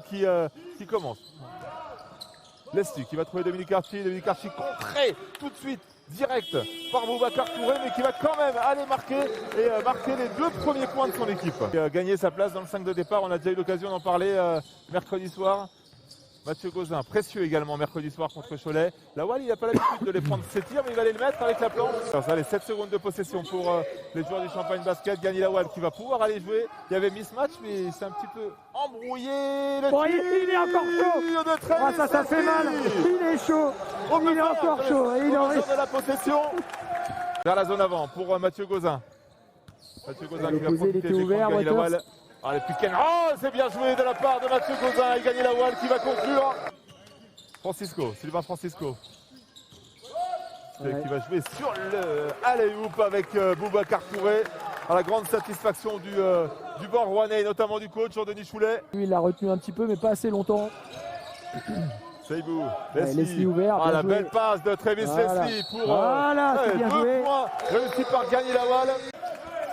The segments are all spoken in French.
qui commence. Leslie qui va trouver Dominique Archie contré tout de suite, direct par Boubacar Touré, mais qui va quand même aller marquer et marquer les 2 premiers points de son équipe. Gagner sa place dans le 5 de départ, on a déjà eu l'occasion d'en parler mercredi soir. Mathieu Gauzin, précieux également mercredi soir contre Cholet. Lawal, il n'a pas l'habitude de les prendre ses tirs, mais il va aller le mettre avec la planche. Alors, ça, les 7 secondes de possession pour les joueurs du Champagne Basket. Gagné Lawal qui va pouvoir aller jouer. Il y avait mismatch, mais c'est un petit peu embrouillé. Il est encore chaud. Ça fait mal. Il est chaud. Il est encore chaud. Il en reste de la possession. Vers la zone avant pour Mathieu Gauzin. Mathieu Gauzin qui va profiter du Gagné Lawal. Ah, le pick and roll, c'est bien joué de la part de Mathieu Gauzin. Il gagne Lawal qui va conclure. Sylvain Francisco. Qui va jouer sur le alley-oop avec Boubacar Touré. À la grande satisfaction du banc rouennais et notamment du coach Jean-Denis Choulet. Lui, il l'a retenu un petit peu, mais pas assez longtemps. Seibou, Leslie ouvert. Ah, la belle passe de Travis Leslie pour 2 points réussi par Gagné Lawal.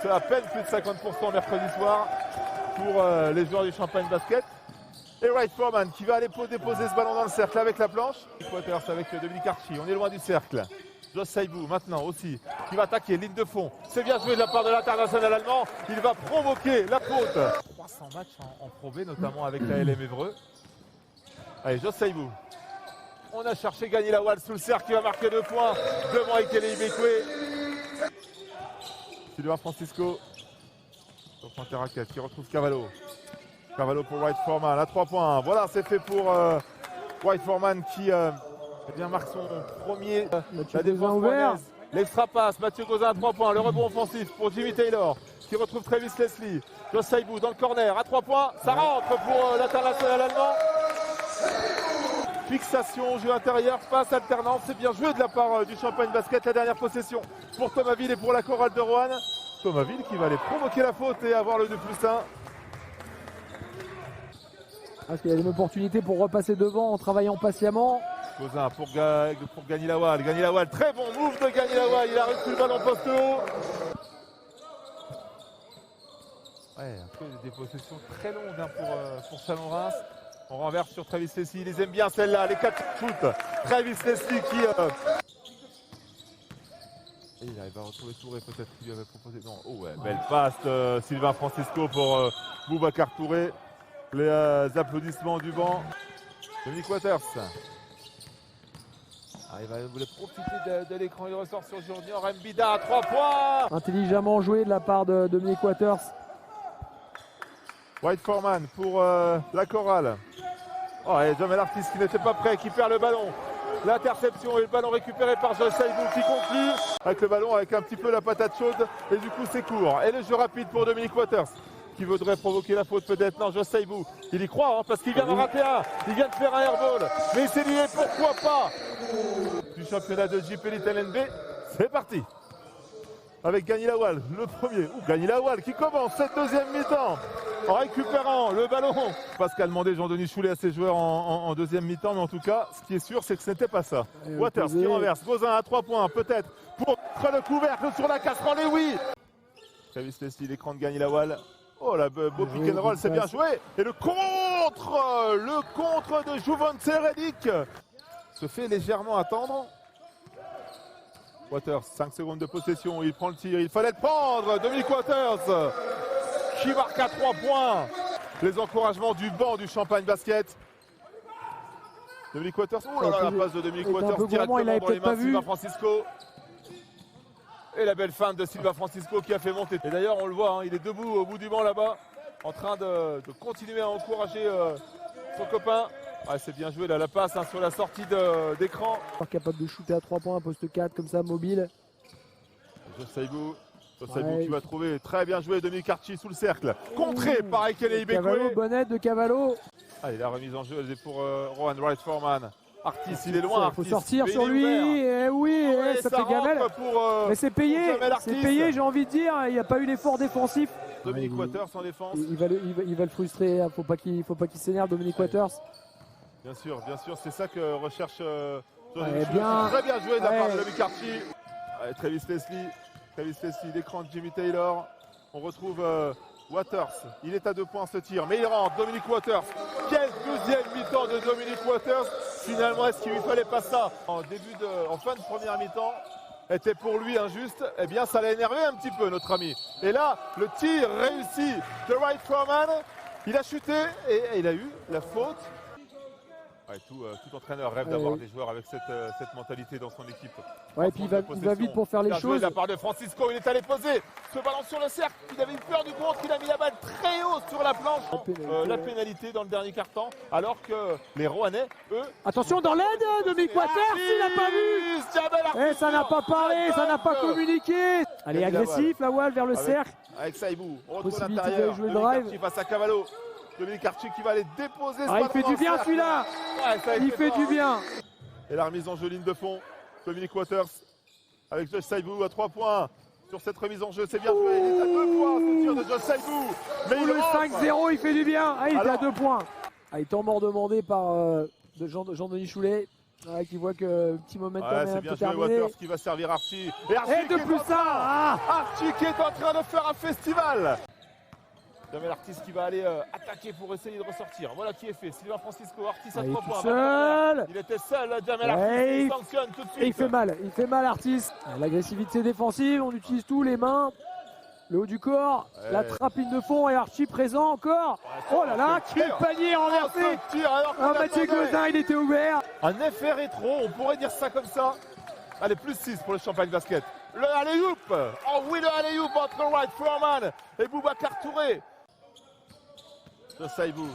C'est à peine plus de 50% mercredi soir pour les joueurs du Champagne Basket. Et Wright Foreman qui va aller déposer ce ballon dans le cercle avec la planche. Waters avec Dominique Archie, on est loin du cercle. Josh Seibou maintenant aussi, qui va attaquer, ligne de fond. C'est bien joué de la part de l'international allemand. Il va provoquer la faute. 300 matchs en Pro B, notamment avec la LM Évreux. Allez, Josh Seibou. On a cherché Gagné Lawal sous le cercle qui va marquer 2 points devant Ekele Ibekwe. Sylvain Francisco. Sur son raquette qui retrouve Cavallo. Cavallo pour Wright Foreman à 3 points. Voilà, c'est fait pour Wright Foreman qui marque son premier. La défense ouverte. L'extra passe, Mathieu Gauzin à 3 points. Le rebond offensif pour Jimmy Taylor qui retrouve Travis Leslie. Josh Seibou dans le corner à 3 points. Ça rentre pour l'international allemand. Fixation, jeu intérieur, passe alternance. C'est bien joué de la part du Champagne Basket. La dernière possession pour Thomasville et pour la chorale de Roanne. Thomasville qui va aller provoquer la faute et avoir le 2+1. Parce qu'il y a une opportunité pour repasser devant en travaillant patiemment. Gauzin pour Gagné Lawal. Gagné Lawal, très bon move de Gagné Lawal. Il a reçu le ballon poste haut. Ouais, après des possessions très longues pour Chalon-Reims. On renverse sur Travis Leslie. Ils les aiment bien celle-là. Les 4 shoots. Travis Leslie qui... Et il arrive à retrouver Touré, peut-être qu'il lui avait proposé. Non, oh ouais, belle passe Sylvain Francisco pour Boubacar Touré. Les applaudissements du banc. Dominique Waters. Il voulait profiter de l'écran. Il ressort sur Junior Mbida à 3 points. Intelligemment joué de la part de Dominique Waters. Wright Foreman pour la chorale. Et Jamel Artis qui n'était pas prêt, qui perd le ballon. L'interception et le ballon récupéré par Josh Seibou qui conclut avec le ballon avec un petit peu la patate chaude et du coup c'est court. Et le jeu rapide pour Dominique Waters qui voudrait provoquer la faute peut-être. Non, Josh Seibou, il y croit parce qu'il vient d'en rater un. Il vient de faire un airball. Mais c'est lié, pourquoi pas. Du championnat de JP Elite LNB, c'est parti. Avec Gagné Lawal, le premier. Gagné Lawal qui commence cette deuxième mi-temps en récupérant le ballon. Pascal demandait Jean-Denis Choulet à ses joueurs en deuxième mi-temps, mais en tout cas, ce qui est sûr, c'est que ce n'était pas ça. Waters qui renverse, Gauzin à 3 points, peut-être pour le couvercle sur la casserole, et oui. Travis Leslie, l'écran de Gagné Lawal. Oh, la beau pick and roll, c'est bien joué. Et le contre de Jouvence Redick se fait légèrement attendre. Waters, 5 secondes de possession, il prend le tir, il fallait le prendre. Dominique Waters qui marque à 3 points. Les encouragements du banc du Champagne Basket. Dominique Waters, oh là là, la passe de Dominique Waters directement dans les mains de Sylvain Francisco. Et la belle feinte de Sylvain Francisco qui a fait monter. Et d'ailleurs, on le voit, il est debout au bout du banc là-bas, en train de continuer à encourager son copain. C'est bien joué là, la passe sur la sortie d'écran. Capable de shooter à 3 points, poste 4 comme ça, mobile. Josh Seibou qui va trouver, très bien joué, Dominique Archie sous le cercle. Contré par Ekele Ibekwe. Cavallo, bonnet de Cavallo. La remise en jeu, elle est pour Rohan Wright Foreman. Artis, il est loin. Il faut sortir sur lui. Ça fait gamelle. Mais c'est payé, j'ai envie de dire. Il n'y a pas eu l'effort défensif. Dominique Waters en défense. Il va le frustrer. Faut pas qu'il s'énerve, Dominique Waters. Bien sûr, c'est ça que recherche bien. Très bien joué de la part de Dominique Archie. Travis Leslie, l'écran de Jimmy Taylor. On retrouve Waters. Il est à 2 points ce tir, mais il rentre. Dominique Waters. Quel deuxième mi-temps de Dominic Waters. Finalement, est-ce qu'il lui fallait pas ça en fin de première mi-temps était pour lui injuste? Eh bien, ça l'a énervé un petit peu, notre ami. Et là, le tir réussi de Wright Foreman. Il a chuté et il a eu la faute. Ouais, tout entraîneur rêve d'avoir des joueurs avec cette mentalité dans son équipe. Ouais, et puis il va vite pour faire les choses. De la part de Francisco, il est allé poser ce ballon sur le cercle. Il avait eu peur du contre, il a mis la balle très haut sur la planche. La pénalité dans le dernier quart-temps, alors que les Roannais, eux... Attention dans l'aide de Dominic Waters, il n'a pas vu. Et ça n'a pas parlé, ça n'a pas communiqué. Allez, agressif, Lawal vers le cercle. Avec Saibou, on retrouve l'intérieur. Jouer le drive. Face à Cavallo. Dominic Archie qui va aller déposer ce il fait du bien celui-là. Il fait du bien. Et la remise en jeu ligne de fond. Dominic Waters avec Josh Saibou à 3 points. Sur cette remise en jeu, c'est bien joué. Il est à 2 points ce tir de Josh Saibou. Mais le 5-0, il fait du bien. Il est à 2 points. Il est temps mort demandé par Jean-Denis Choulet. Qui voit que petit momentum est un peu terminé. Waters qui va servir Archie. Et de plus ça. Archie qui est en train de faire un festival. Jamel Artis qui va aller attaquer pour essayer de ressortir. Voilà qui est fait. Sylvain Francisco, Artis à 3 points. Seul. Il était seul, Jamel Artis. Il sanctionne tout de suite. Et il fait mal Artis. L'agressivité défensive, on utilise tout, les mains, le haut du corps, la trappe ligne de fond et Archie présent encore. Oh là là, quel panier renversé. Mathieu Gauzin, il était ouvert. Un effet rétro, on pourrait dire ça comme ça. Allez, plus 6 pour le Champagne Basket. Le alley-oop. Oh oui, le alley-oop entre Wright Foreman et Boubacar Touré. De Saibou.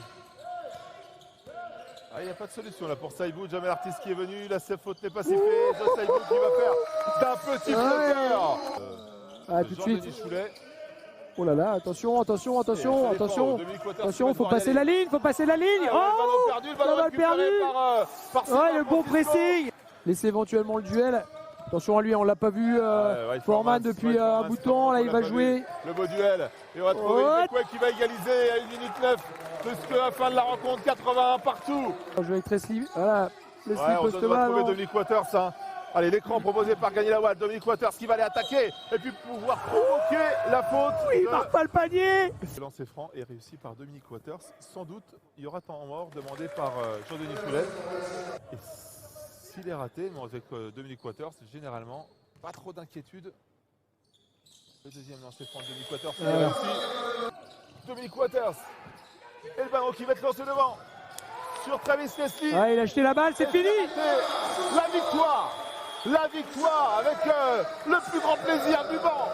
Il n'y a pas de solution là pour Saibou. Jamel Artis qui est venu. La faute n'est pas sifflée. De Saibou qui va faire d'un petit flotteur. Tout de suite. Oh là là, attention, il faut passer la ligne, Oh, le ballon perdu. Le bon pressing. Laissez éventuellement le duel. Attention à lui, on l'a pas vu Foreman depuis un bout de temps, là il va jouer. Le beau duel. Et on va trouver Bekwe qui va égaliser à 1 minute 9. Plus que la fin de la rencontre, 81 partout. On joue avec Tresley. Voilà, le slip on va trouver Dominic Waters. Allez, l'écran proposé par Gagny Lawal. Dominic Waters qui va aller attaquer et puis pouvoir provoquer la faute. Oui, il marque pas le panier. Le lancer franc est réussi par Dominic Waters. Sans doute, il y aura temps mort demandé par Jean-Denis Choulet. Et s'il est raté, mais avec Dominic Waters, généralement, pas trop d'inquiétude. Le deuxième lancer franc de Dominic Waters, il est réussi. Dominic Waters. Et le ballon qui va être lancé devant. Sur Travis Leslie. Il a acheté la balle, c'est fini. La victoire avec le plus grand plaisir du banc